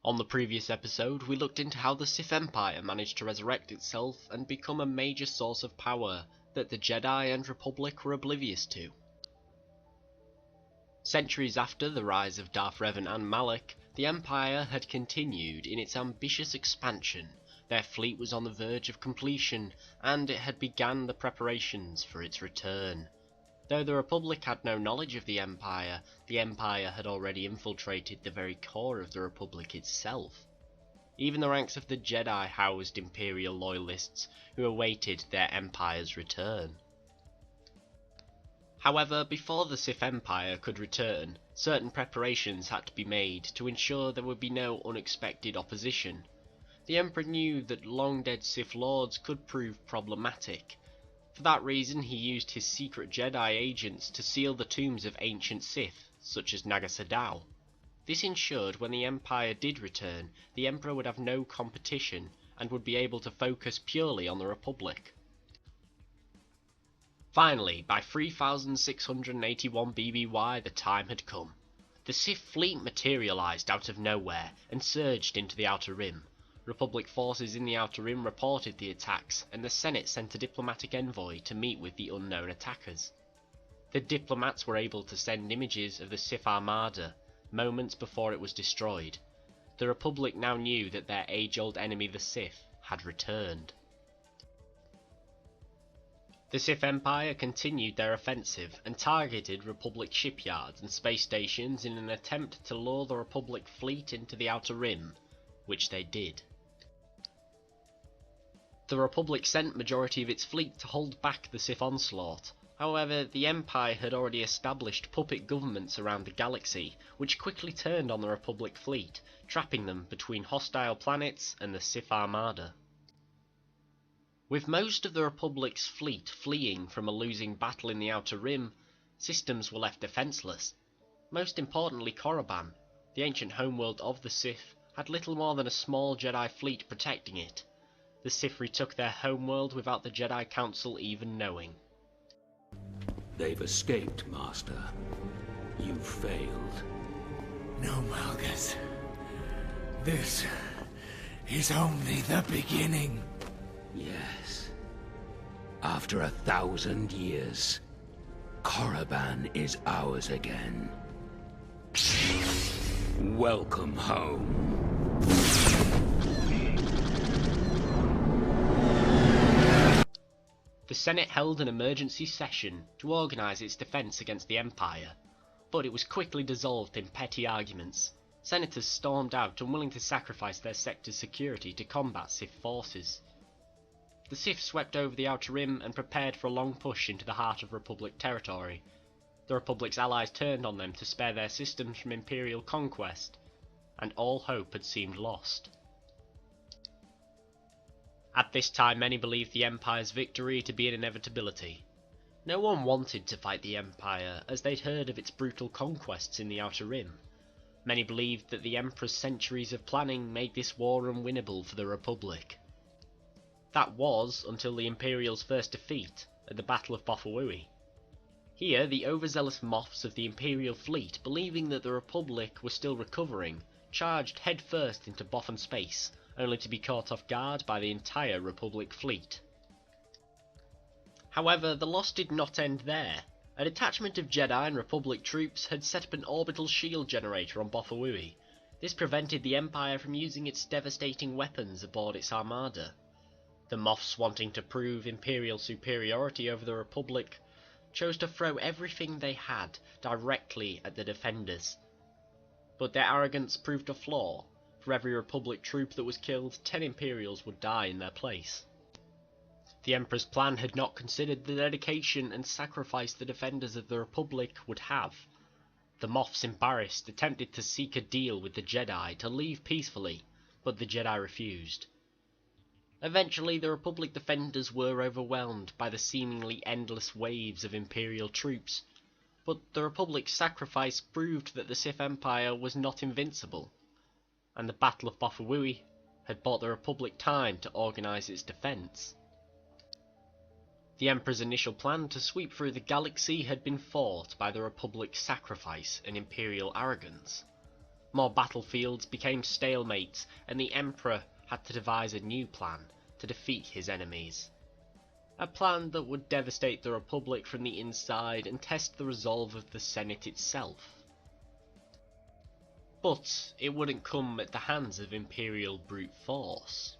On the previous episode, we looked into how the Sith Empire managed to resurrect itself and become a major source of power that the Jedi and Republic were oblivious to. Centuries after the rise of Darth Revan and Malak, the Empire had continued in its ambitious expansion. Their fleet was on the verge of completion, and it had begun the preparations for its return. Though the Republic had no knowledge of the Empire had already infiltrated the very core of the Republic itself. Even the ranks of the Jedi housed Imperial loyalists who awaited their Empire's return. However, before the Sith Empire could return, certain preparations had to be made to ensure there would be no unexpected opposition. The Emperor knew that long-dead Sith Lords could prove problematic. For that reason, he used his secret Jedi agents to seal the tombs of ancient Sith, such as Naga Sadow. This ensured when the Empire did return, the Emperor would have no competition and would be able to focus purely on the Republic. Finally, by 3681 BBY, the time had come. The Sith fleet materialized out of nowhere and surged into the Outer Rim. Republic forces in the Outer Rim reported the attacks, and the Senate sent a diplomatic envoy to meet with the unknown attackers. The diplomats were able to send images of the Sith Armada moments before it was destroyed. The Republic now knew that their age-old enemy the Sith had returned. The Sith Empire continued their offensive and targeted Republic shipyards and space stations in an attempt to lure the Republic fleet into the Outer Rim, which they did. The Republic sent majority of its fleet to hold back the Sith onslaught. However, the Empire had already established puppet governments around the galaxy, which quickly turned on the Republic fleet, trapping them between hostile planets and the Sith Armada. With most of the Republic's fleet fleeing from a losing battle in the Outer Rim, systems were left defenseless. Most importantly, Korriban, the ancient homeworld of the Sith, had little more than a small Jedi fleet protecting it. The Sith retook their homeworld without the Jedi Council even knowing. They've escaped, Master. You've failed. No, Malgus. This is only the beginning. Yes. After 1,000 years, Korriban is ours again. Welcome home. The Senate held an emergency session to organise its defence against the Empire, but it was quickly dissolved in petty arguments. Senators stormed out, unwilling to sacrifice their sector's security to combat Sith forces. The Sith swept over the Outer Rim and prepared for a long push into the heart of Republic territory. The Republic's allies turned on them to spare their systems from Imperial conquest, and all hope had seemed lost. At this time, many believed the Empire's victory to be an inevitability. No one wanted to fight the Empire, as they'd heard of its brutal conquests in the Outer Rim. Many believed that the Emperor's centuries of planning made this war unwinnable for the Republic. That was until the Imperials' first defeat at the Battle of Bothawui. Here, the overzealous Moffs of the Imperial fleet, believing that the Republic was still recovering, charged headfirst into Bothan space, only to be caught off guard by the entire Republic fleet. However, the loss did not end there. A detachment of Jedi and Republic troops had set up an orbital shield generator on Bothawui. This prevented the Empire from using its devastating weapons aboard its armada. The Moffs, wanting to prove Imperial superiority over the Republic, chose to throw everything they had directly at the defenders. But their arrogance proved a flaw. For every Republic troop that was killed, 10 Imperials would die in their place. The Emperor's plan had not considered the dedication and sacrifice the defenders of the Republic would have. The Moffs, embarrassed, attempted to seek a deal with the Jedi to leave peacefully, but the Jedi refused. Eventually, the Republic defenders were overwhelmed by the seemingly endless waves of Imperial troops, but the Republic's sacrifice proved that the Sith Empire was not invincible, and the Battle of Bothawui had bought the Republic time to organise its defence. The Emperor's initial plan to sweep through the galaxy had been fought by the Republic's sacrifice and Imperial arrogance. More battlefields became stalemates, and the Emperor had to devise a new plan to defeat his enemies. A plan that would devastate the Republic from the inside and test the resolve of the Senate itself. But it wouldn't come at the hands of Imperial brute force.